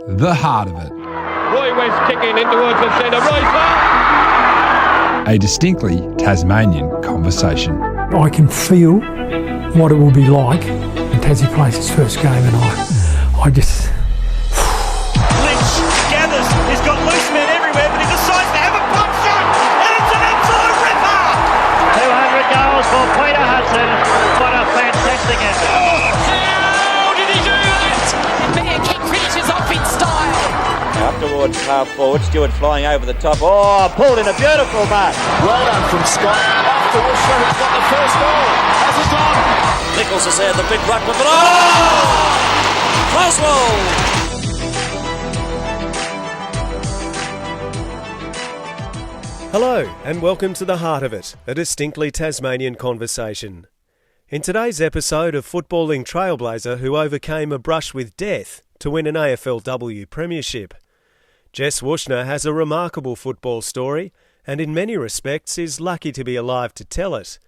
The Heart of It. Roy West kicking in towards the centre. Roy's there. A distinctly Tasmanian conversation. I can feel what it will be like when Tassie plays his first game, and I just... Lynch gathers, he's got loose men everywhere, but he decides to have a pump shot, and it's an absolute ripper! 200 goals for Peter Hudson. What a fantastic effort. How did he do that? Bear kick finishes off in style. Up towards half forward, Stewart flying over the top. Oh, pulled in a beautiful mark. Well done from Scott. After Wuetschner has got the first goal. Has it gone? Nichols has had the big ruck with it. Oh! Close Hello and welcome to The Heart of It, a distinctly Tasmanian conversation. In today's episode, a footballing trailblazer who overcame a brush with death to win an AFLW premiership. Jess Wuetschner has a remarkable football story and in many respects is lucky to be alive to tell it.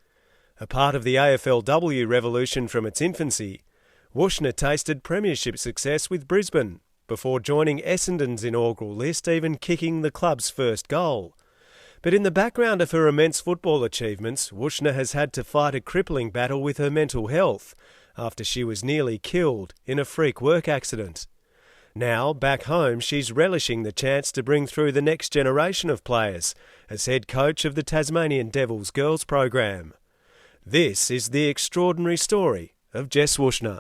A part of the AFLW revolution from its infancy, Wuetschner tasted premiership success with Brisbane before joining Essendon's inaugural list, even kicking the club's first goal. But in the background of her immense football achievements, Wuetschner has had to fight a crippling battle with her mental health after she was nearly killed in a freak work accident. Now, back home, she's relishing the chance to bring through the next generation of players as head coach of the Tasmanian Devils girls program. This is the extraordinary story of Jess Wuetschner.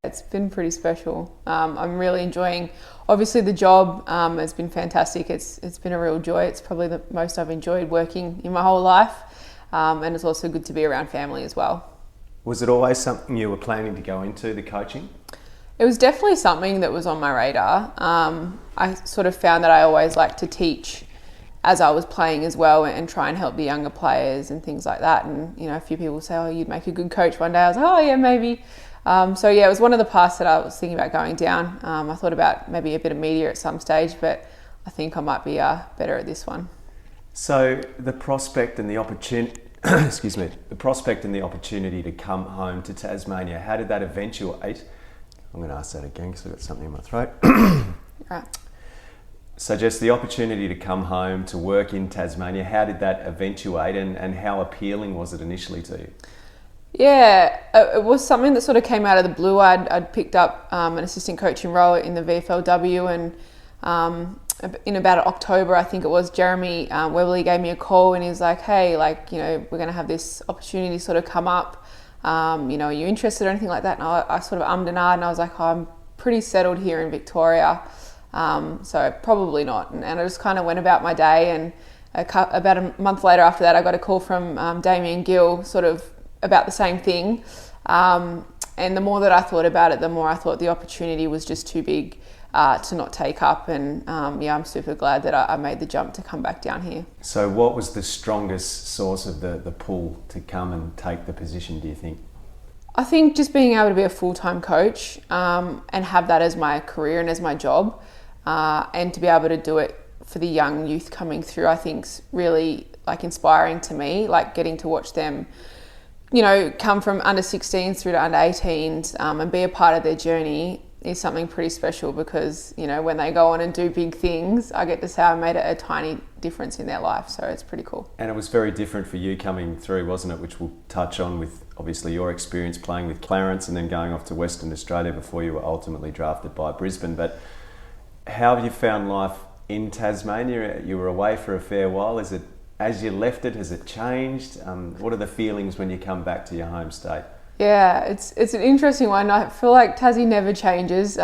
It's been pretty special. I'm really enjoying, obviously the job has been fantastic. It's been a real joy. It's probably the most I've enjoyed working in my whole life. And it's also good to be around family as well. Was it always something you were planning to go into, the coaching? It was definitely something that was on my radar. I sort of found that I always liked to teach as I was playing as well and try and help the younger players and things like that. And, you know, a few people say, oh, you'd make a good coach one day. I was like, oh yeah, maybe. So yeah, it was one of the paths that I was thinking about going down. I thought about maybe a bit of media at some stage, but I think I might be better at this one. So the prospect and the opportunity, the prospect and the opportunity to come home to Tasmania, how did that eventuate? I'm going to ask that again because I've got something in my throat. Right. So just the opportunity to come home to work in Tasmania, how did that eventuate and how appealing was it initially to you? Yeah, it was something that sort of came out of the blue. I'd picked up an assistant coaching role in the AFLW, and in about October, I think it was, Jeremy Webley gave me a call and he was like, hey, like, you know, we're going to have this opportunity sort of come up. You know, are you interested or anything like that? And I sort of ummed and ahed and I was like, oh, I'm pretty settled here in Victoria, so probably not. And I just kind of went about my day, and about a month later after that, I got a call from Damien Gill, sort of about the same thing. And the more that I thought about it, the more I thought the opportunity was just too big to not take up. And yeah, I'm super glad that I made the jump to come back down here. So what was the strongest source of the pull to come and take the position, do you think? I think just being able to be a full-time coach and have that as my career and as my job, and to be able to do it for the young youth coming through, I think's really like inspiring to me, like getting to watch them, you know, come from under 16s through to under 18s and be a part of their journey is something pretty special, because, you know, when they go on and do big things, I get to say I made a tiny difference in their life, so it's pretty cool. And it was very different for you coming through, wasn't it, which we'll touch on with obviously your experience playing with Clarence and then going off to Western Australia before you were ultimately drafted by Brisbane. But how have you found life in Tasmania? You were away for a fair while. Is it, as you left it, has it changed? What are the feelings when you come back to your home state? Yeah, it's an interesting one. I feel like Tassie never changes. You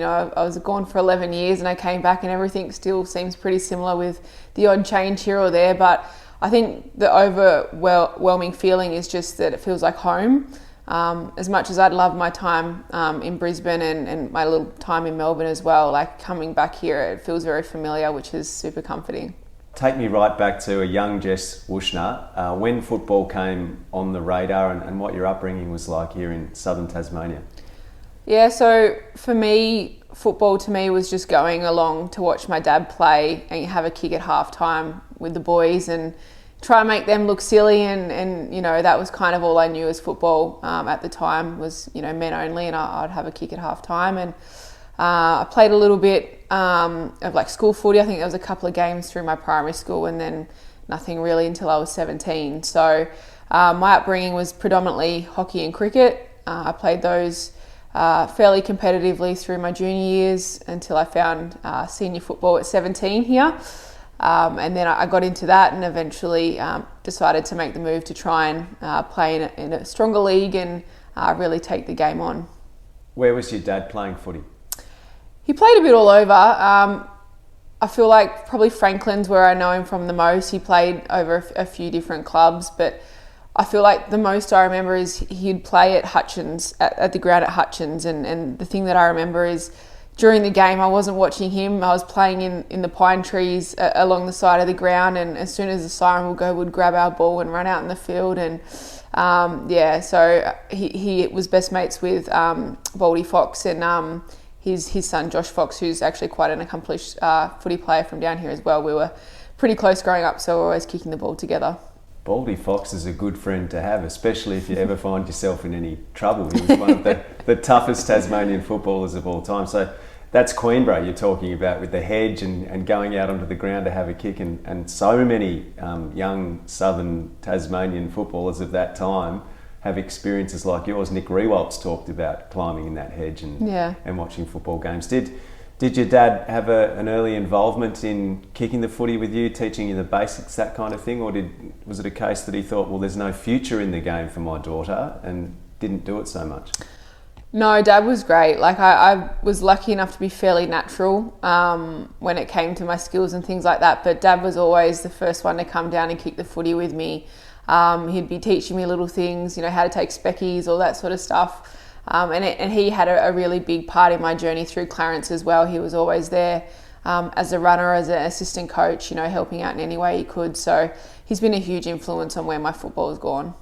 know, I was gone for 11 years and I came back and everything still seems pretty similar, with the odd change here or there. But I think the overwhelming feeling is just that it feels like home. As much as I'd love my time in Brisbane and my little time in Melbourne as well, like coming back here, it feels very familiar, which is super comforting. Take me right back to a young Jess Wuetschner, when football came on the radar and what your upbringing was like here in southern Tasmania. Yeah, so for me, football to me was just going along to watch my dad play and have a kick at halftime with the boys and try and make them look silly, and you know, that was kind of all I knew as football at the time was, you know, men only, and I'd have a kick at halftime. And I played a little bit of like school footy. I think there was a couple of games through my primary school, and then nothing really until I was 17. So my upbringing was predominantly hockey and cricket. I played those fairly competitively through my junior years until I found senior football at 17 here. And then I got into that and eventually decided to make the move to try and play in a stronger league and really take the game on. Where was your dad playing footy? He played a bit all over. I feel like probably Franklin's where I know him from the most. He played over a few different clubs, but I feel like the most I remember is he'd play at Hutchins, at the ground at Hutchins. And the thing that I remember is during the game, I wasn't watching him. I was playing in the pine trees along the side of the ground, and as soon as the siren would go, we'd grab our ball and run out in the field. And so he was best mates with Baldy Fox and his son Josh Fox, who's actually quite an accomplished footy player from down here as well. We were pretty close growing up, so we were always kicking the ball together. Baldy Fox is a good friend to have, especially if you ever find yourself in any trouble. He was one of the toughest Tasmanian footballers of all time. So that's Queenborough you're talking about, with the hedge and going out onto the ground to have a kick. And so many young southern Tasmanian footballers of that time have experiences like yours. Nick Rewalt's talked about climbing in that hedge and watching football games. Did your dad have an early involvement in kicking the footy with you, teaching you the basics, that kind of thing? Or was it a case that he thought, well, there's no future in the game for my daughter, and didn't do it so much? No, Dad was great. Like I was lucky enough to be fairly natural when it came to my skills and things like that. But Dad was always the first one to come down and kick the footy with me. He'd be teaching me little things, how to take speckies, all that sort of stuff. And he had a really big part in my journey through Clarence as well. He was always there as a runner, as an assistant coach, helping out in any way he could. So he's been a huge influence on where my football has gone.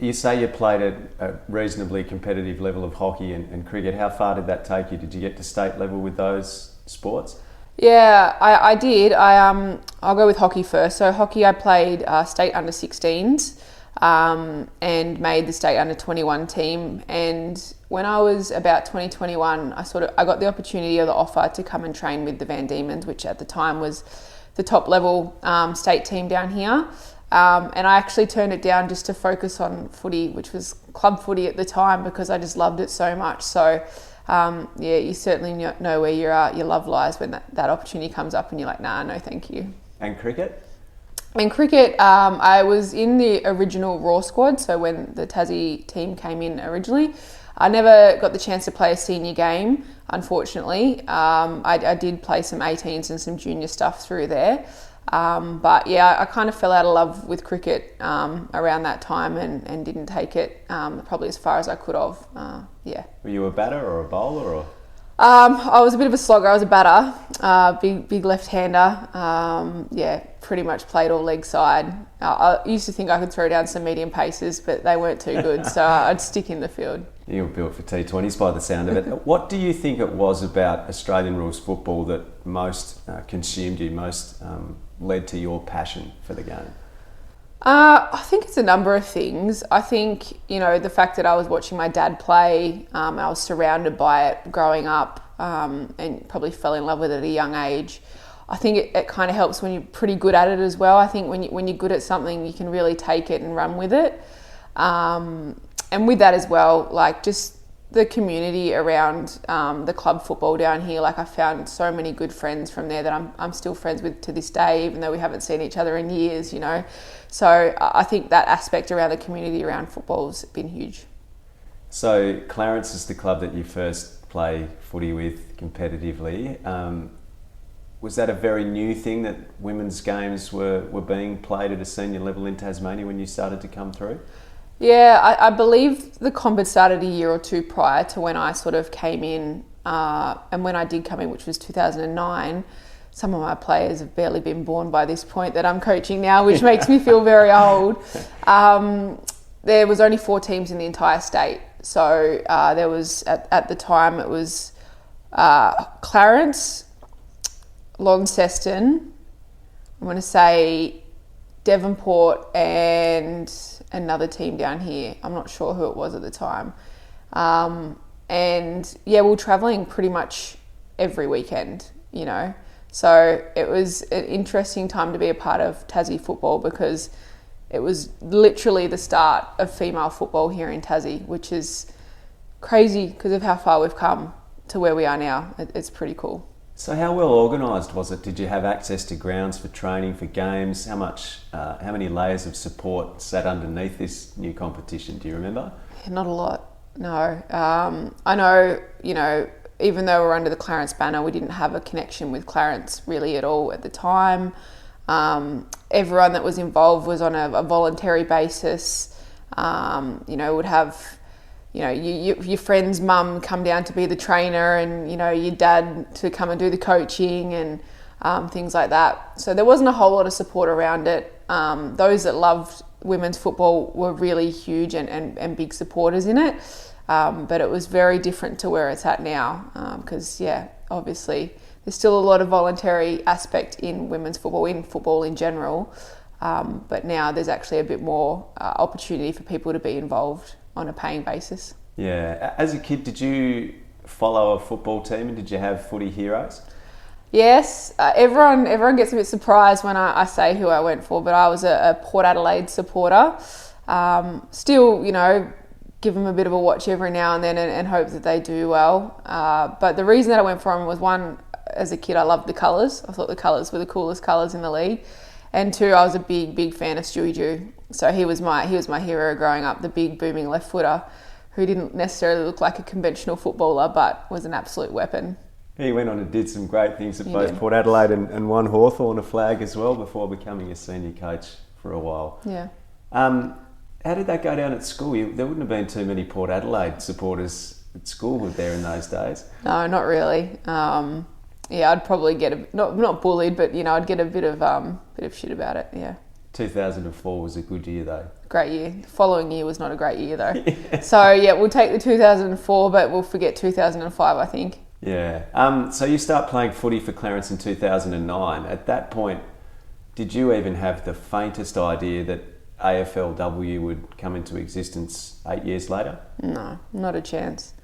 You say you played at a reasonably competitive level of hockey and cricket. How far did that take you? Did you get to state level with those sports? Yeah, I did. I'll go with hockey first. So hockey, I played state under 16s. And made the state under 21 team. And when I was about 2021, I got the opportunity or the offer to come and train with the Van Diemen's, which at the time was the top level state team down here. And I actually turned it down just to focus on footy, which was club footy at the time, because I just loved it so much. So you certainly know where your love lies when that opportunity comes up and you're like, nah, no thank you. And cricket? In cricket, I was in the original Raw squad, so when the Tassie team came in originally. I never got the chance to play a senior game, unfortunately. I did play some 18s and some junior stuff through there. But yeah, I kind of fell out of love with cricket around that time and didn't take it probably as far as I could have. Were you a batter or a bowler? Or? I was a bit of a slogger. I was a batter, big left-hander. Pretty much played all leg side. I used to think I could throw down some medium paces, but they weren't too good, so I'd stick in the field. You were built for T20s by the sound of it. What do you think it was about Australian rules football that most consumed you, most led to your passion for the game? I think it's a number of things. I think, the fact that I was watching my dad play, I was surrounded by it growing up, and probably fell in love with it at a young age. I think it kind of helps when you're pretty good at it as well. I think when you're good at something, you can really take it and run with it. And with that as well, like just the community around the club football down here, like I found so many good friends from there that I'm still friends with to this day, even though we haven't seen each other in years, So I think that aspect around the community around football's been huge. So Clarence is the club that you first play footy with competitively. Was that a very new thing that women's games were being played at a senior level in Tasmania when you started to come through? Yeah, I believe the comp had started a year or two prior to when I sort of came in, and when I did come in, which was 2009, some of my players have barely been born by this point that I'm coaching now, which makes me feel very old. There was only 4 teams in the entire state. So there was, at the time, it was Clarence, Launceston, I'm going to say Devonport and another team down here. I'm not sure who it was at the time. and yeah, we were travelling pretty much every weekend, you know. So it was an interesting time to be a part of Tassie football, because it was literally the start of female football here in Tassie, which is crazy because of how far we've come to where we are now. It's pretty cool. So how well organised was it? Did you have access to grounds for training, for games? How many layers of support sat underneath this new competition? Do you remember? Not a lot, no. I know, you know, even though we're under the Clarence banner, we didn't have a connection with Clarence really at all at the time. Everyone that was involved was on a voluntary basis. You know, would have, you know, your friend's mum come down to be the trainer, and, you know, your dad to come and do the coaching and things like that. So there wasn't a whole lot of support around it. Those that loved women's football were really huge and big supporters in it. But it was very different to where it's at now, because, yeah, obviously there's still a lot of voluntary aspect in women's football, in football in general. But now there's actually a bit more opportunity for people to be involved on a paying basis. Yeah. As a kid, did you follow a football team, and did you have footy heroes? Yes. Everyone gets a bit surprised when I say who I went for, but I was a Port Adelaide supporter. Still, you know, give them a bit of a watch every now and then and hope that they do well. But the reason that I went for them was, one, as a kid, I loved the colours. I thought the colours were the coolest colours in the league. And two, I was a big fan of Stewie Jew. So he was my hero growing up, the big booming left footer who didn't necessarily look like a conventional footballer, but was an absolute weapon. He went on and did some great things at both Port Adelaide and won Hawthorn a flag as well before becoming a senior coach for a while. Yeah. How did that go down at school? There wouldn't have been too many Port Adelaide supporters at school there in those days. No, not really. Yeah, I'd probably get not bullied, but, you know, I'd get a bit of shit about it. Yeah. 2004 was a good year though. Great year. The following year was not a great year though. Yeah. So yeah, we'll take the 2004, but we'll forget 2005, I think. Yeah. So you start playing footy for Clarence in 2009. At that point, did you even have the faintest idea that AFLW would come into existence 8 years later? No, not a chance.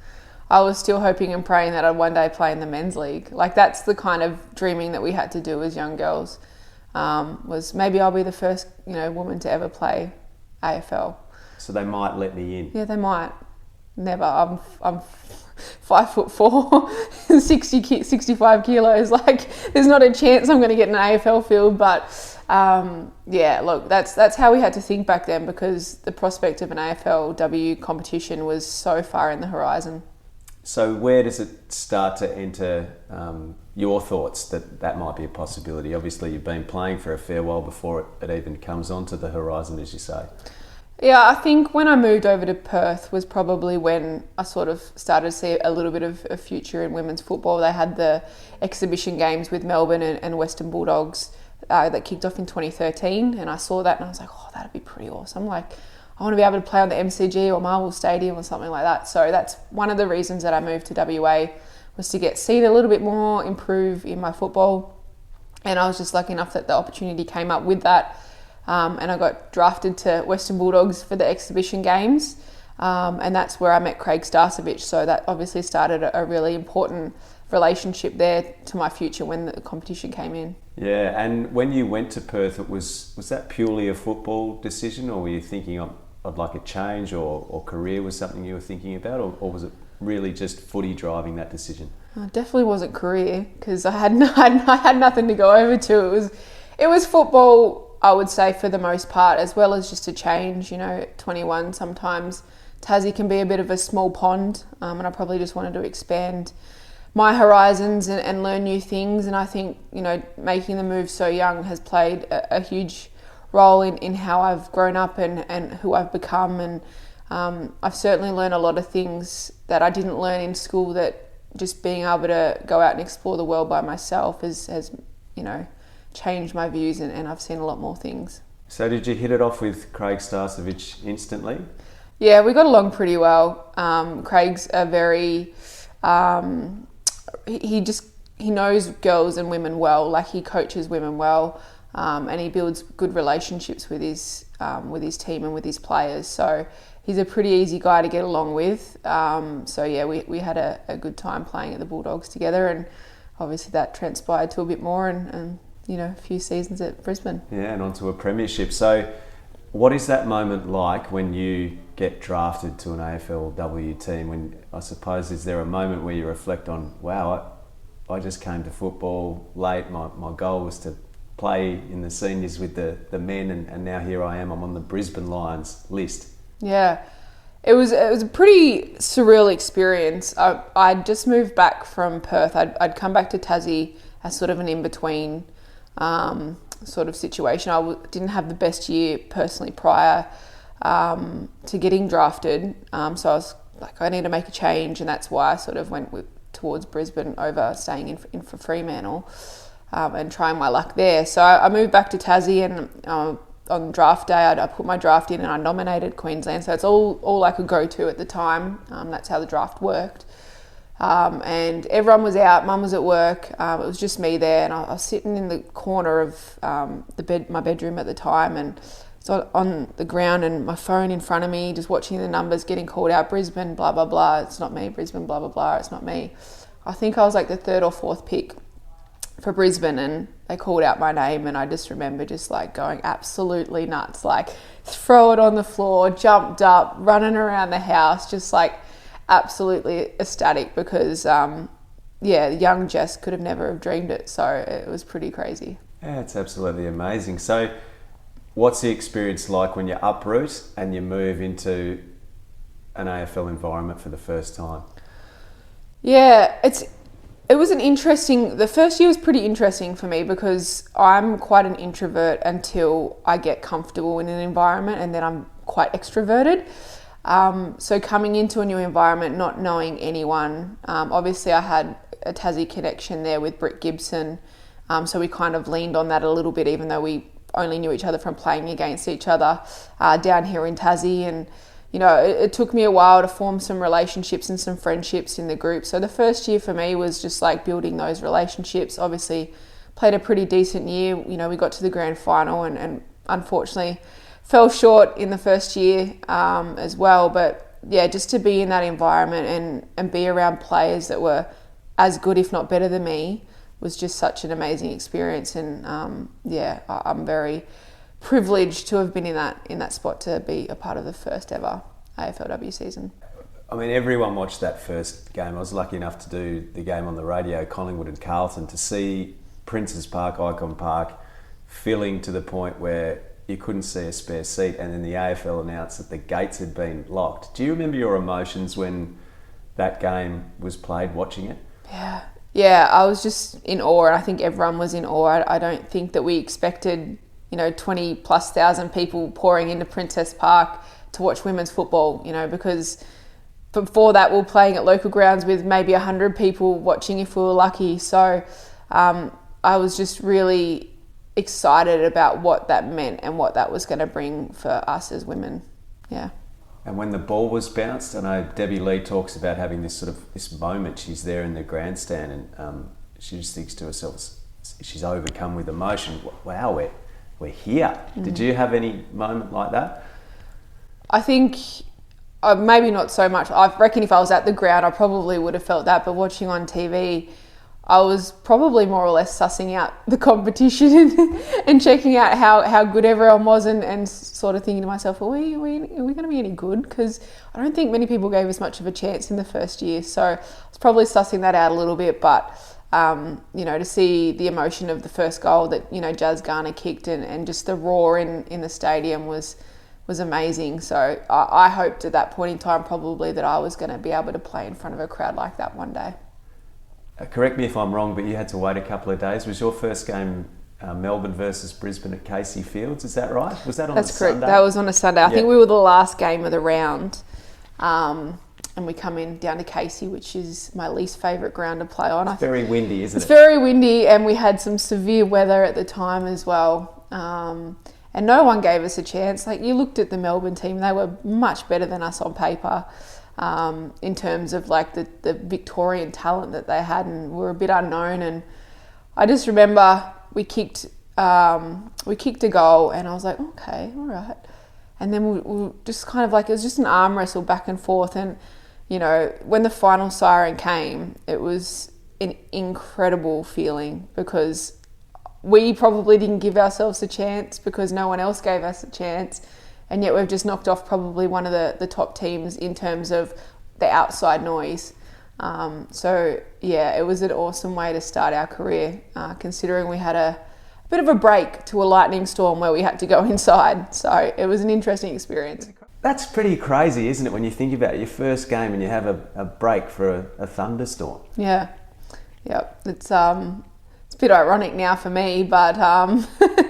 I was still hoping and praying that I'd one day play in the men's league. Like, that's the kind of dreaming that we had to do as young girls. Was maybe I'll be the first, you know, woman to ever play AFL. So they might let me in. Yeah, they might. Never. I'm 5'4", 65 kilos. Like, there's not a chance I'm going to get an AFL field. But yeah, look, that's how we had to think back then, because the prospect of an AFLW competition was so far in the horizon. So where does it start to enter your thoughts that might be a possibility? Obviously, you've been playing for a fair while before it even comes onto the horizon, as you say. Yeah, I think when I moved over to Perth was probably when I sort of started to see a little bit of a future in women's football. They had the exhibition games with Melbourne and Western Bulldogs that kicked off in 2013, and I saw that and I was like, oh, that'd be pretty awesome. Like, I want to be able to play on the MCG or Marvel Stadium or something like that. So that's one of the reasons that I moved to WA, was to get seen a little bit more, improve in my football. And I was just lucky enough that the opportunity came up with that. And I got drafted to Western Bulldogs for the exhibition games. And that's where I met Craig Starcevich. So that obviously started a really important relationship there to my future when the competition came in. Yeah, and when you went to Perth, was that purely a football decision, or were you thinking of like a change or career was something you were thinking about, or was it really just footy driving that decision? It definitely wasn't career, because I had nothing to go over to. It was football, I would say, for the most part, as well as just a change. You know, at 21, sometimes Tassie can be a bit of a small pond, and I probably just wanted to expand my horizons and learn new things. And I think, you know, making the move so young has played a huge role in how I've grown up and who I've become. And I've certainly learned a lot of things that I didn't learn in school, that just being able to go out and explore the world by myself has you know, changed my views, and I've seen a lot more things. So did you hit it off with Craig Starcevich instantly? Yeah, we got along pretty well. Craig's a very... He knows girls and women well. Like, he coaches women well, and he builds good relationships with his team and with his players. So he's a pretty easy guy to get along with. So yeah, we had a good time playing at the Bulldogs together, and obviously that transpired to a bit more and a few seasons at Brisbane. Yeah, and onto a premiership. So what is that moment like when you get drafted to an AFLW team? When, I suppose, is there a moment where you reflect on, wow, I just came to football late, my goal was to play in the seniors with the men, and now here I am, I'm on the Brisbane Lions list? Yeah, it was a pretty surreal experience. I'd just moved back from Perth. I'd come back to Tassie as sort of an in-between sort of situation. I didn't have the best year personally prior to getting drafted. So I was like, I need to make a change, and that's why I sort of went towards Brisbane over staying in for Fremantle and trying my luck there. So I moved back to Tassie, and on draft day I put my draft in and I nominated Queensland. So it's all I could go to at the time. That's how the draft worked. And everyone was out, Mum was at work, it was just me there, and I was sitting in the corner of my bedroom at the time, and so on the ground and my phone in front of me, just watching the numbers getting called out, Brisbane, blah, blah, blah, it's not me, Brisbane, blah, blah, blah, it's not me. I think I was like the 3rd or 4th pick for Brisbane, and they called out my name, and I just remember just like going absolutely nuts, like throw it on the floor, jumped up, running around the house, just like absolutely ecstatic, because young Jess could have never have dreamed it. So it was pretty crazy. Yeah, it's absolutely amazing. So what's the experience like when you uproot and you move into an AFL environment for the first time? Yeah, it was the first year was pretty interesting for me, because I'm quite an introvert until I get comfortable in an environment, and then I'm quite extroverted. So coming into a new environment, not knowing anyone, obviously I had a Tassie connection there with Britt Gibson, so we kind of leaned on that a little bit, even though we only knew each other from playing against each other down here in Tassie. And it took me a while to form some relationships and some friendships in the group. So the first year for me was just like building those relationships. Obviously played a pretty decent year. We got to the grand final and unfortunately fell short in the first year as well. But yeah, just to be in that environment and be around players that were as good, if not better than me, was just such an amazing experience. And I'm very privileged to have been in that spot to be a part of the first ever AFLW season. I mean, everyone watched that first game. I was lucky enough to do the game on the radio, Collingwood and Carlton, to see Princes Park, Icon Park, filling to the point where you couldn't see a spare seat, and then the AFL announced that the gates had been locked. Do you remember your emotions when that game was played, watching it? Yeah, I was just in awe, and I think everyone was in awe. I don't think that we expected 20,000+ people pouring into Princess Park to watch women's football, because before that we were playing at local grounds with maybe 100 people watching if we were lucky. So I was just really excited about what that meant and what that was going to bring for us as women. Yeah. And when the ball was bounced, I know Debbie Lee talks about having this moment. She's there in the grandstand, and she just thinks to herself, she's overcome with emotion. Wow, we're here. Mm-hmm. Did you have any moment like that? I think maybe not so much. I reckon if I was at the ground, I probably would have felt that. But watching on TV, I was probably more or less sussing out the competition and checking out how good everyone was, and sort of thinking to myself, are we going to be any good? Because I don't think many people gave us much of a chance in the first year. So I was probably sussing that out a little bit. But, to see the emotion of the first goal that, Jazz Garner kicked and just the roar in the stadium was amazing. So I hoped at that point in time probably that I was going to be able to play in front of a crowd like that one day. Correct me if I'm wrong, but you had to wait a couple of days. Was your first game Melbourne versus Brisbane at Casey Fields? Is that right? Was that on a Sunday? That's correct. That was on a Sunday. I think we were the last game of the round. And we come in down to Casey, which is my least favourite ground to play on. It's very windy, isn't it? It's very windy, and we had some severe weather at the time as well. And no one gave us a chance. Like, you looked at the Melbourne team, they were much better than us on paper. In terms of like the Victorian talent that they had, and we were a bit unknown. And I just remember we kicked a goal, and I was like, okay, all right. And then we just kind of like, it was just an arm wrestle back and forth. And, you know, when the final siren came, it was an incredible feeling because we probably didn't give ourselves a chance because no one else gave us a chance. And yet we've just knocked off probably one of the top teams in terms of the outside noise. So, yeah, it was an awesome way to start our career, considering we had a bit of a break to a lightning storm where we had to go inside. So it was an interesting experience. That's pretty crazy, isn't it, when you think about your first game and you have a break for a thunderstorm? Yeah. Yep. It's a bit ironic now for me, but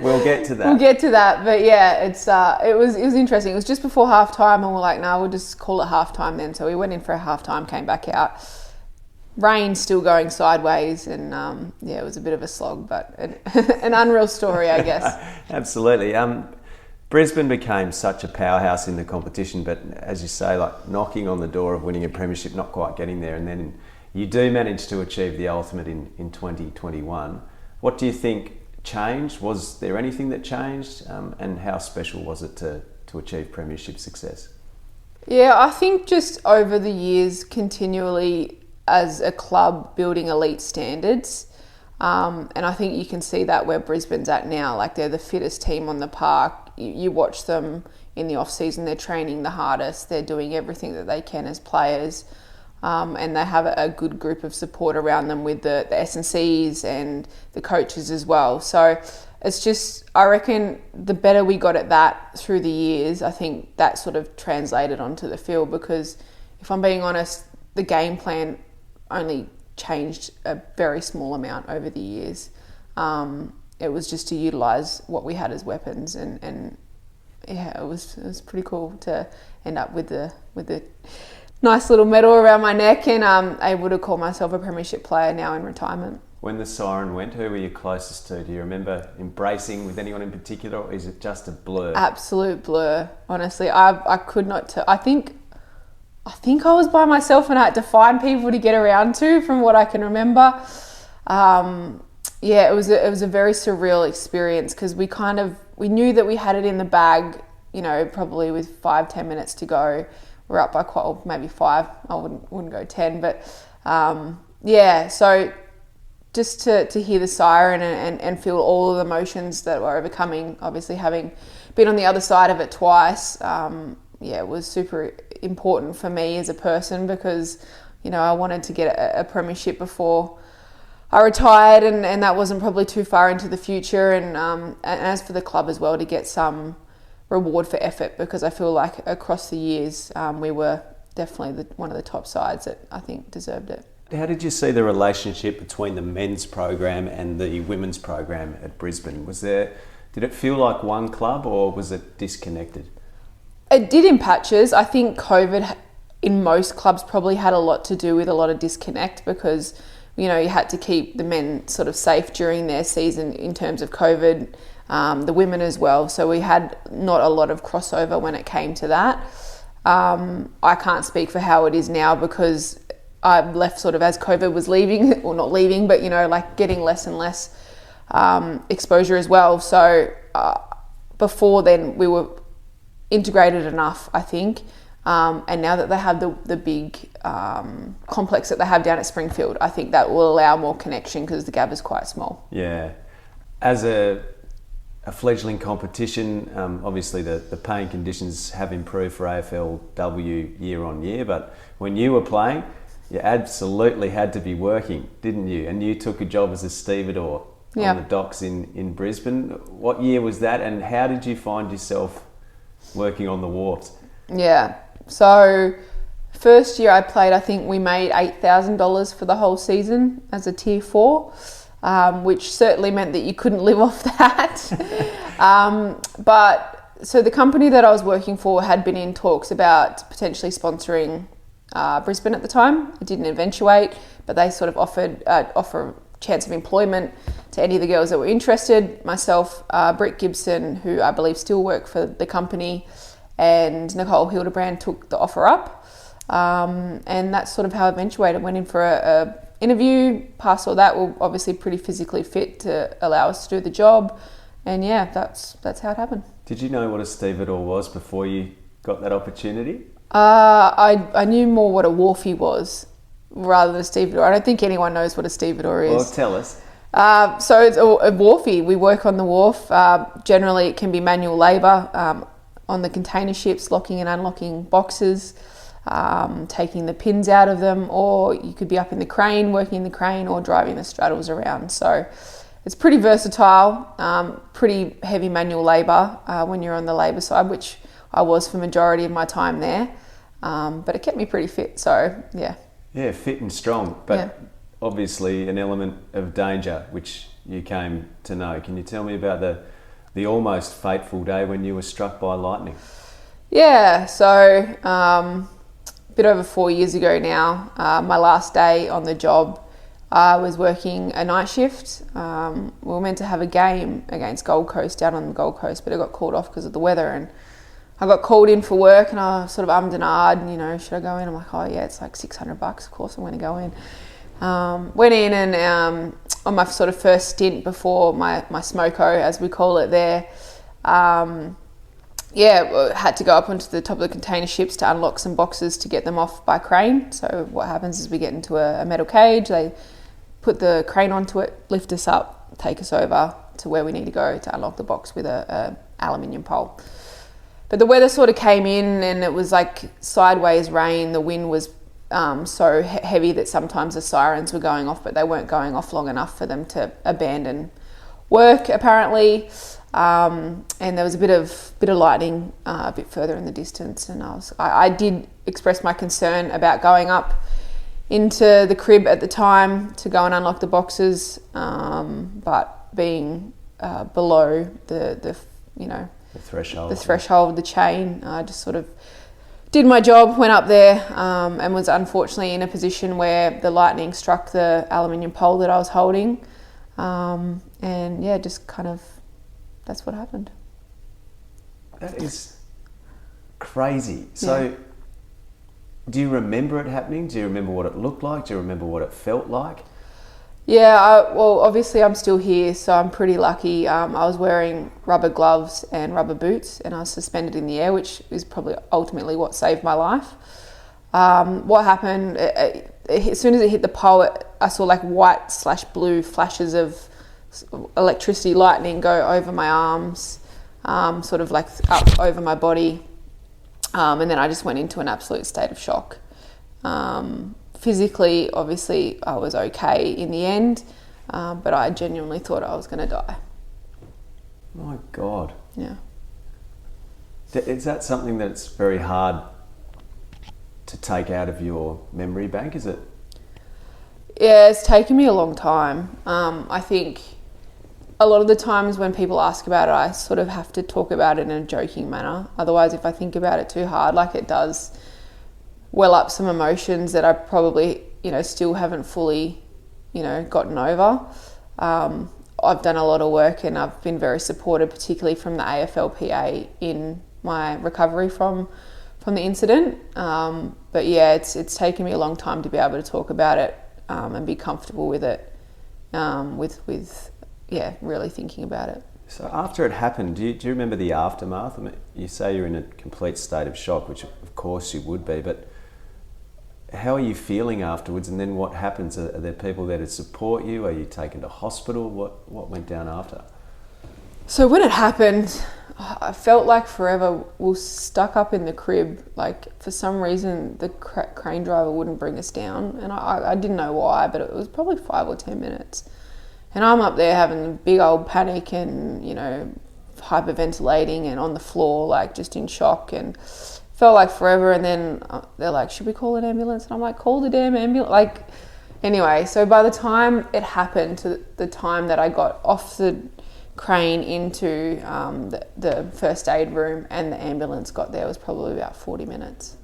we'll get to that. We'll get to that, but yeah, it was interesting. It was just before half time, and we're like, no, we'll just call it half time then. So we went in for a half time, came back out. Rain still going sideways, and yeah, it was a bit of a slog, but an unreal story, I guess. Absolutely. Brisbane became such a powerhouse in the competition, but as you say, like knocking on the door of winning a premiership, not quite getting there, and then you do manage to achieve the ultimate in 2021. What do you think changed? Was there anything that changed, and how special was it to achieve premiership success? Yeah, I think just over the years, continually as a club building elite standards, and I think you can see that where Brisbane's at now. Like, they're the fittest team on the park. You watch them in the off season, they're training the hardest, they're doing everything that they can as players, and they have a good group of support around them with the S&Cs and the coaches as well. So it's just, I reckon the better we got at that through the years, I think that sort of translated onto the field, because if I'm being honest, the game plan only changed a very small amount over the years. It was just to utilise what we had as weapons, and yeah, it was pretty cool to end up with the nice little medal around my neck, and able to call myself a premiership player now in retirement. When the siren went, who were you closest to? Do you remember embracing with anyone in particular, or is it just a blur? Absolute blur, honestly. I could not tell. I think I was by myself and I had to find people to get around to, from what I can remember. Yeah, it was a very surreal experience, because we knew that we had it in the bag, you know, probably with 5-10 minutes to go. We're up by quite, maybe 5. I wouldn't go 10, but yeah. So just to hear the siren and feel all of the emotions that were overcoming, obviously having been on the other side of it twice, yeah, it was super important for me as a person, because, you know, I wanted to get a premiership before I retired, and that wasn't probably too far into the future. And as for the club as well, to get some reward for effort, because I feel like across the years we were definitely one of the top sides that I think deserved it. How did you see the relationship between the men's program and the women's program at Brisbane? Did it feel like one club, or was it disconnected? It did in patches. I think COVID in most clubs probably had a lot to do with a lot of disconnect, because, you know, you had to keep the men sort of safe during their season in terms of COVID, the women as well. So we had not a lot of crossover when it came to that. I can't speak for how it is now, because I left sort of as COVID was leaving, or not leaving, but, you know, like getting less and less exposure as well. So before then we were integrated enough, I think, and now that they have the big complex that they have down at Springfield, I think that will allow more connection, because the gap is quite small. Yeah. As a fledgling competition, obviously the paying conditions have improved for AFLW year on year, but when you were playing, you absolutely had to be working, didn't you? And you took a job as a stevedore on the docks in Brisbane. What year was that, and how did you find yourself working on the wharves? Yeah, so first year I played, I think we made $8,000 for the whole season as a tier 4, which certainly meant that you couldn't live off that. But so the company that I was working for had been in talks about potentially sponsoring Brisbane at the time. It didn't eventuate, but they sort of offer a chance of employment to any of the girls that were interested. Myself, Britt Gibson, who I believe still work for the company, and Nicole Hildebrand took the offer up, and that's sort of how it eventuated. Went in for a interview, passed all that. We're obviously pretty physically fit to allow us to do the job, and yeah, that's how it happened. Did you know what a stevedore was before you got that opportunity? I knew more what a wharfie was rather than a stevedore. I don't think anyone knows what a stevedore is. Well, tell us. So it's a wharfie. We work on the wharf. Generally, it can be manual labour on the container ships, locking and unlocking boxes, taking the pins out of them, or you could be up in the crane, working in the crane, or driving the straddles around. So it's pretty versatile, pretty heavy manual labour when you're on the labour side, which I was for majority of my time there. But it kept me pretty fit, so yeah. Yeah, fit and strong, but obviously an element of danger, which you came to know. Can you tell me about the almost fateful day when you were struck by lightning? Yeah, so a bit over 4 years ago now, my last day on the job, I was working a night shift. We were meant to have a game against Gold Coast down on the Gold Coast, but it got called off because of the weather, and I got called in for work, and I sort of ummed and ahed, should I go in? I'm like, oh yeah, it's like $600, of course I'm going to go in. Went in, and on my sort of first stint before my smoko, as we call it there, had to go up onto the top of the container ships to unlock some boxes to get them off by crane. So what happens is we get into a metal cage, they put the crane onto it, lift us up, take us over to where we need to go to unlock the box with a aluminium pole. But the weather sort of came in, and it was like sideways rain. The wind was so heavy that sometimes the sirens were going off, but they weren't going off long enough for them to abandon work, apparently. And there was a bit of lightning a bit further in the distance, and I did express my concern about going up into the crib at the time to go and unlock the boxes, but being below the threshold, the chain, I just sort of did my job, went up there, and was unfortunately in a position where the lightning struck the aluminium pole that I was holding, and yeah, just kind of, that's what happened. That is crazy. So do you remember it happening? Do you remember what it looked like? Do you remember what it felt like? Yeah, well, obviously I'm still here, so I'm pretty lucky. I was wearing rubber gloves and rubber boots, and I was suspended in the air, which is probably ultimately what saved my life. What happened, as soon as it hit the pole, I saw like white/blue flashes of electricity lightning go over my arms, sort of like up over my body, and then I just went into an absolute state of shock. Physically, obviously, I was okay in the end, but I genuinely thought I was going to die. My God. Yeah. Is that something that's very hard to take out of your memory bank, is it? Yeah, it's taken me a long time. I think a lot of the times when people ask about it, I sort of have to talk about it in a joking manner. Otherwise, if I think about it too hard, like it does well up some emotions that I probably, still haven't fully, gotten over. I've done a lot of work, and I've been very supported, particularly from the AFLPA in my recovery from the incident. But yeah, it's taken me a long time to be able to talk about it and be comfortable with it, with really thinking about it. So after it happened, do you remember the aftermath? I mean, you say you're in a complete state of shock, which of course you would be, but how are you feeling afterwards, and then what happens? Are there people there to support you? Are you taken to hospital? What went down after? So when it happened, I felt like forever was stuck up in the crib. Like, for some reason, the crane driver wouldn't bring us down, and I didn't know why, but it was probably 5 or 10 minutes. And I'm up there having a big old panic and, hyperventilating and on the floor, like just in shock, and felt like forever. And then they're like, should we call an ambulance? And I'm like, call the damn ambulance. Anyway, so by the time it happened to the time that I got off the crane into the first aid room and the ambulance got there, was probably about 40 minutes.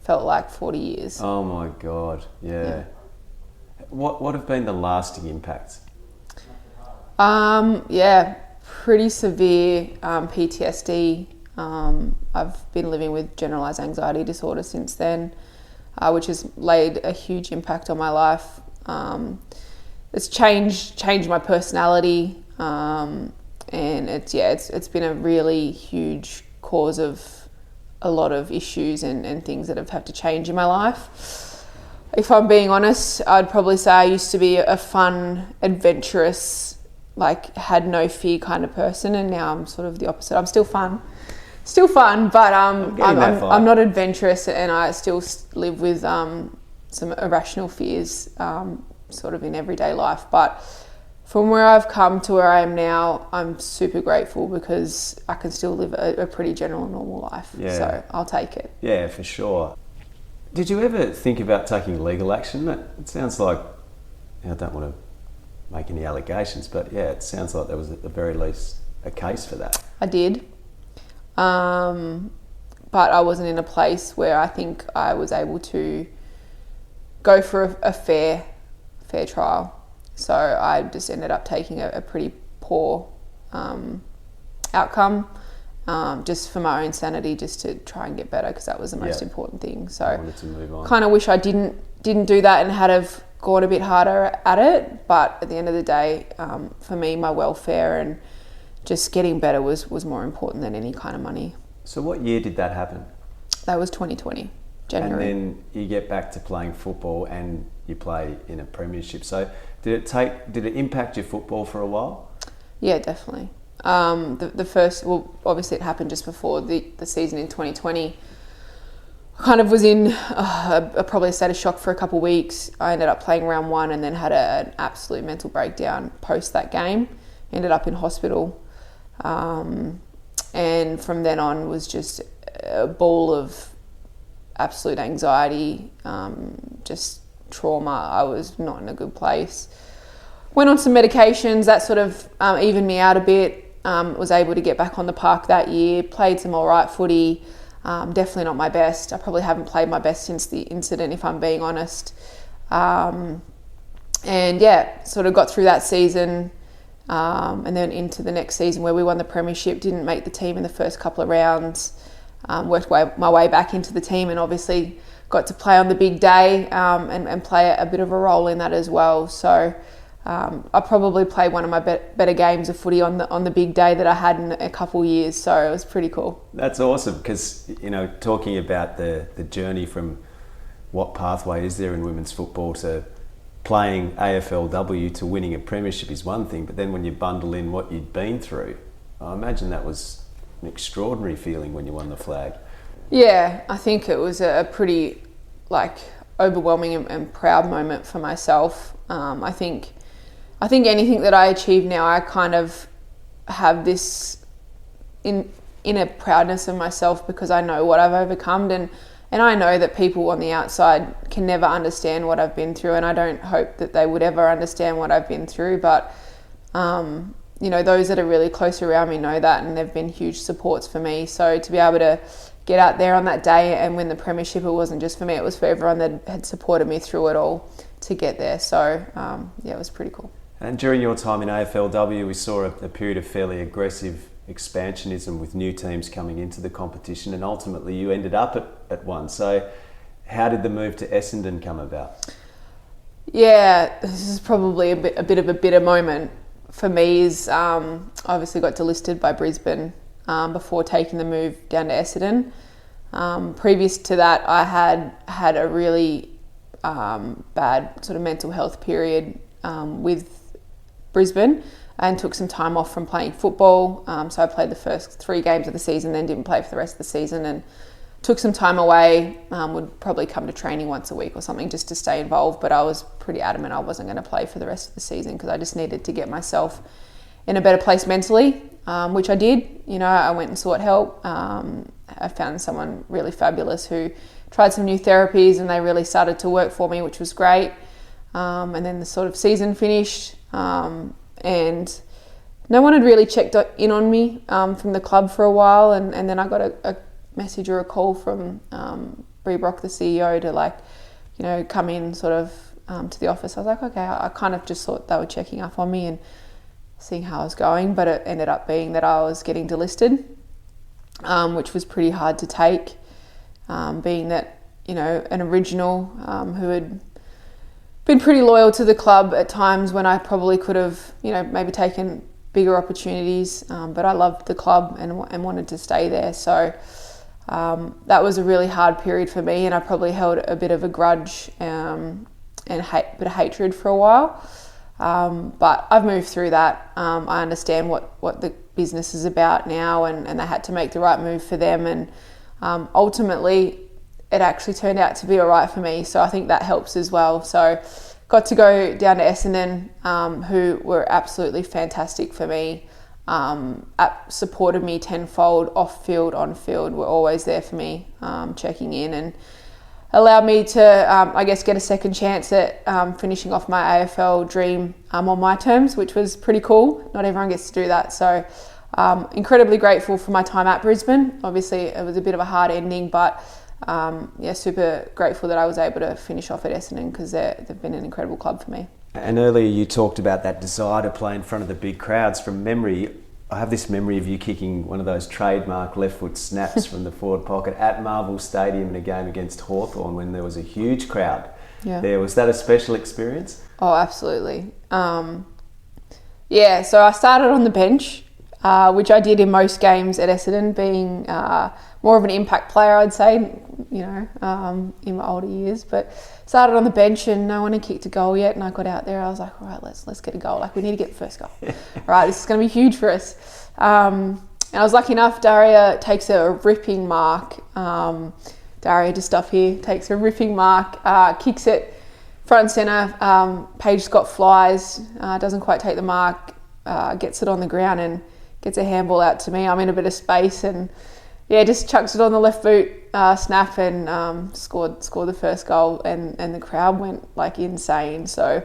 Felt like 40 years. Oh my God, yeah. What have been the lasting impacts? Pretty severe PTSD. I've been living with generalised anxiety disorder since then, which has laid a huge impact on my life. It's changed my personality. And it's been a really huge cause of a lot of issues and things that have had to change in my life. If I'm being honest, I'd probably say I used to be a fun, adventurous, like had no fear kind of person, and now I'm sort of the opposite. I'm still fun, but I'm not adventurous, and I still live with some irrational fears sort of in everyday life. But from where I've come to where I am now, I'm super grateful because I can still live a pretty general normal life. Yeah. So I'll take it. Yeah, for sure. Did you ever think about taking legal action? It sounds like, I don't want to make any allegations, but yeah, it sounds like there was at the very least a case for that. I did. But I wasn't in a place where I think I was able to go for a fair trial. So I just ended up taking a pretty poor outcome, just for my own sanity, just to try and get better, because that was the most important thing. So I wanted to move on. Kind of wish I didn't do that and had have gone a bit harder at it. But at the end of the day, for me, my welfare and just getting better was more important than any kind of money. So what year did that happen? That was 2020, January. And then you get back to playing football and you play in a premiership. So did it impact your football for a while? Yeah, definitely. The first, well, obviously it happened just before the season in 2020. I kind of was in probably a state of shock for a couple of weeks. I ended up playing round one and then had an absolute mental breakdown post that game. Ended up in hospital. And from then on was just a ball of absolute anxiety, just trauma. I was not in a good place. Went on some medications that sort of evened me out a bit. Was able to get back on the park that year, played some alright footy. Definitely not my best. I probably haven't played my best since the incident, if I'm being honest. And yeah, sort of got through that season. And then into the next season where we won the premiership, didn't make the team in the first couple of rounds, worked my way back into the team, and obviously got to play on the big day and play a bit of a role in that as well. So I probably played one of my better games of footy on the big day that I had in a couple of years, so it was pretty cool. That's awesome, because talking about the journey from what pathway is there in women's football to playing AFLW to winning a premiership is one thing, but then when you bundle in what you'd been through, I imagine that was an extraordinary feeling when you won the flag. Yeah, I think it was a pretty overwhelming and proud moment for myself. I think anything that I achieve now, I kind of have this inner proudness of myself because I know what I've overcome, and I know that people on the outside can never understand what I've been through, and I don't hope that they would ever understand what I've been through, but those that are really close around me know that, and they've been huge supports for me. So to be able to get out there on that day and win the premiership, it wasn't just for me, it was for everyone that had supported me through it all to get there. So it was pretty cool. And during your time in AFLW, we saw a period of fairly aggressive expansionism with new teams coming into the competition, and ultimately you ended up at one. So how did the move to Essendon come about? Yeah, this is probably a bit of a bitter moment for me. Is obviously got delisted by Brisbane before taking the move down to Essendon. Previous to that, I had a really bad sort of mental health period with Brisbane, and took some time off from playing football. So I played the first 3 games of the season, then didn't play for the rest of the season, and took some time away. Would probably come to training once a week or something just to stay involved, but I was pretty adamant I wasn't going to play for the rest of the season because I just needed to get myself in a better place mentally, which I did. I went and sought help. I found someone really fabulous who tried some new therapies, and they really started to work for me, which was great. And then the sort of season finished, and no one had really checked in on me from the club for a while, and then I got a message or a call from Bree Brock, the CEO, to come in sort of to the office. I was like, okay, I kind of just thought they were checking up on me and seeing how I was going, but it ended up being that I was getting delisted, which was pretty hard to take, being that an original who had been pretty loyal to the club at times when I probably could have, maybe taken a bigger opportunities, but I loved the club and wanted to stay there. So that was a really hard period for me, and I probably held a bit of a grudge and a bit of hatred for a while. But I've moved through that. I understand what the business is about now, and they had to make the right move for them, and ultimately it actually turned out to be all right for me. So I think that helps as well. So got to go down to Essendon, who were absolutely fantastic for me. Supported me tenfold, off field, on field, were always there for me, checking in, and allowed me to, get a second chance at finishing off my AFL dream on my terms, which was pretty cool. Not everyone gets to do that. So incredibly grateful for my time at Brisbane. Obviously, it was a bit of a hard ending, but super grateful that I was able to finish off at Essendon, because they've been an incredible club for me. And earlier you talked about that desire to play in front of the big crowds. From memory, I have this memory of you kicking one of those trademark left foot snaps from the forward pocket at Marvel Stadium in a game against Hawthorn when there was a huge crowd. Yeah. There. Was that a special experience? Oh, absolutely. So I started on the bench, which I did in most games at Essendon, being more of an impact player, I'd say, in my older years. But started on the bench and no one had kicked a goal yet, and I got out there. I was like, all right, let's get a goal. Like, we need to get the first goal. All right, this is going to be huge for us. And I was lucky enough, Daria takes a ripping mark. Daria just up here takes a ripping mark, kicks it front and centre. Paige Scott flies, doesn't quite take the mark, gets it on the ground and gets a handball out to me. I'm in a bit of space and just chucks it on the left boot, snap, and scored the first goal, and the crowd went like insane. So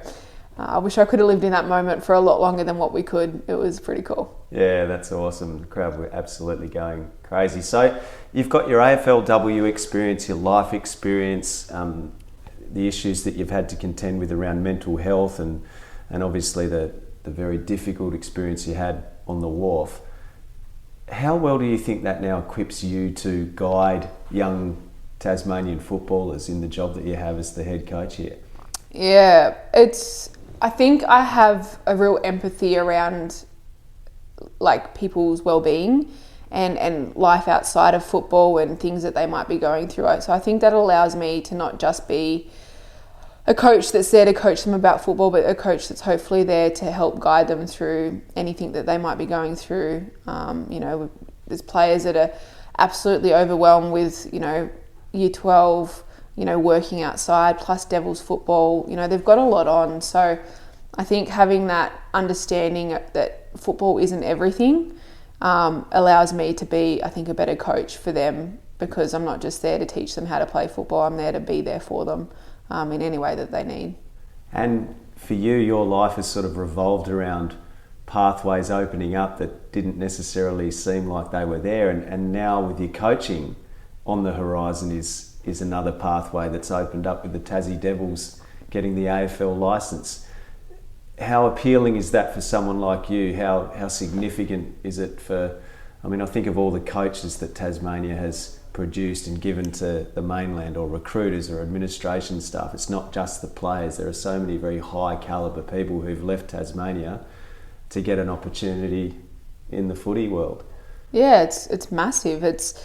I wish I could have lived in that moment for a lot longer than what we could. It was pretty cool. Yeah, that's awesome. The crowd were absolutely going crazy. So you've got your AFLW experience, your life experience, the issues that you've had to contend with around mental health, and obviously the very difficult experience you had on the wharf. How well do you think that now equips you to guide young Tasmanian footballers in the job that you have as the head coach here? Yeah, I think I have a real empathy around like people's well-being and life outside of football and things that they might be going through. So I think that allows me to not just be a coach that's there to coach them about football, but a coach that's hopefully there to help guide them through anything that they might be going through. There's players that are absolutely overwhelmed with, year 12, working outside, plus Devils football. They've got a lot on. So I think having that understanding that football isn't everything allows me to be, I think, a better coach for them, because I'm not just there to teach them how to play football. I'm there to be there for them in any way that they need. And for you, your life has sort of revolved around pathways opening up that didn't necessarily seem like they were there, and now with your coaching on the horizon is another pathway that's opened up with the Tassie Devils getting the AFL licence. How appealing is that for someone like you? How significant is it for, I think of all the coaches that Tasmania has produced and given to the mainland, or recruiters or administration staff. It's not just the players. There are so many very high calibre people who've left Tasmania to get an opportunity in the footy world. Yeah, it's massive. It's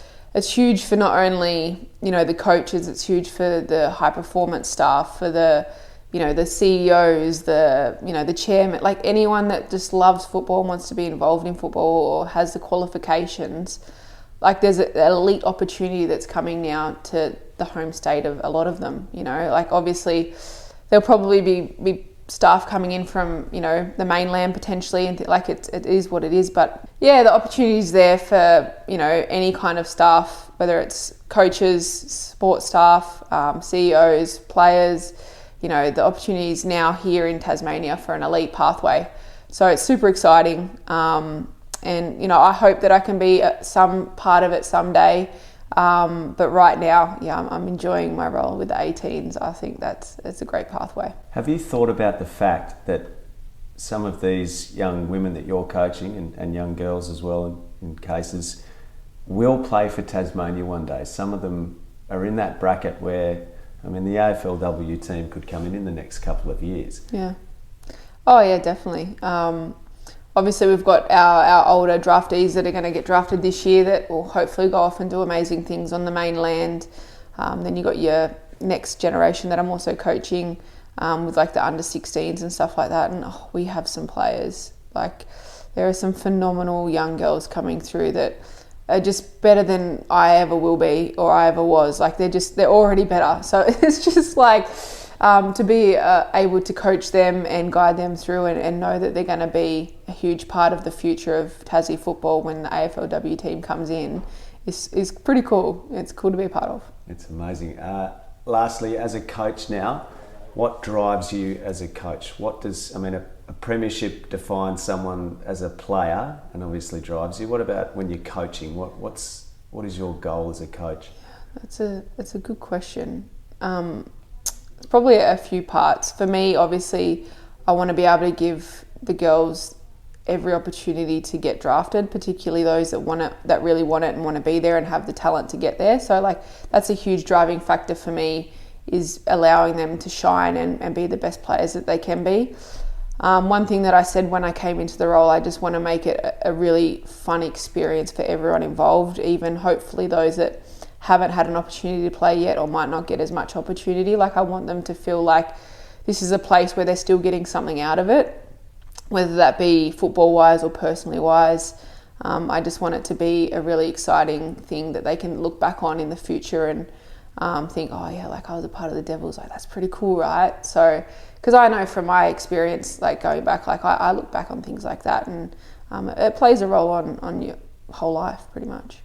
huge for not only, the coaches, it's huge for the high performance staff, for the CEOs, the chairman, like anyone that just loves football and wants to be involved in football or has the qualifications. Like, there's an elite opportunity that's coming now to the home state of a lot of them, like obviously there'll probably be staff coming in from, the mainland potentially, and it is what it is. But yeah, the opportunity's there for, any kind of staff, whether it's coaches, sports staff, CEOs, players, the opportunity's now here in Tasmania for an elite pathway. So it's super exciting. And I hope that I can be some part of it someday. But right now, I'm enjoying my role with the 18s. I think it's a great pathway. Have you thought about the fact that some of these young women that you're coaching, and young girls as well in cases, will play for Tasmania one day? Some of them are in that bracket where, the AFLW team could come in the next couple of years. Yeah. Oh yeah, definitely. obviously we've got our older draftees that are going to get drafted this year that will hopefully go off and do amazing things on the mainland. Then you got your next generation that I'm also coaching with like the under 16s and stuff like that. And we have some players, like there are some phenomenal young girls coming through that are just better than I ever will be or I ever was. Like they're already better. So it's just like to be able to coach them and guide them through and know that they're going to be a huge part of the future of Tassie football when the AFLW team comes in is pretty cool. It's cool to be a part of. It's amazing. Lastly, as a coach now, what drives you as a coach? A premiership defines someone as a player and obviously drives you. What about when you're coaching? What is your goal as a coach? That's a good question. It's probably a few parts. For me, obviously, I want to be able to give the girls every opportunity to get drafted, particularly those that really want it and want to be there and have the talent to get there. So like that's a huge driving factor for me, is allowing them to shine and be the best players that they can be. One thing that I said when I came into the role, I just want to make it a really fun experience for everyone involved, even hopefully those that haven't had an opportunity to play yet or might not get as much opportunity. Like I want them to feel like this is a place where they're still getting something out of it, whether that be football wise or personally wise. I just want it to be a really exciting thing that they can look back on in the future and think, oh yeah, like I was a part of the Devils, like that's pretty cool, right? So, because I know from my experience, like going back, like I look back on things like that and it plays a role on your whole life pretty much.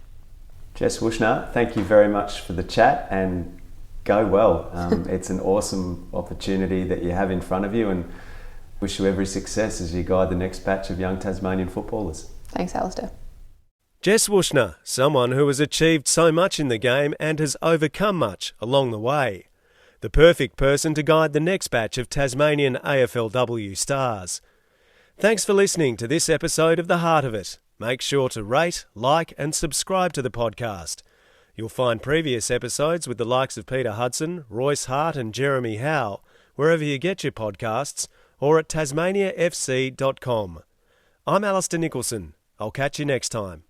Jess Wuetschner, thank you very much for the chat and go well. It's an awesome opportunity that you have in front of you and wish you every success as you guide the next batch of young Tasmanian footballers. Thanks, Alistair. Jess Wuetschner, someone who has achieved so much in the game and has overcome much along the way. The perfect person to guide the next batch of Tasmanian AFLW stars. Thanks for listening to this episode of The Heart of It. Make sure to rate, like and subscribe to the podcast. You'll find previous episodes with the likes of Peter Hudson, Royce Hart and Jeremy Howe, wherever you get your podcasts, or at tasmaniafc.com. I'm Alistair Nicholson. I'll catch you next time.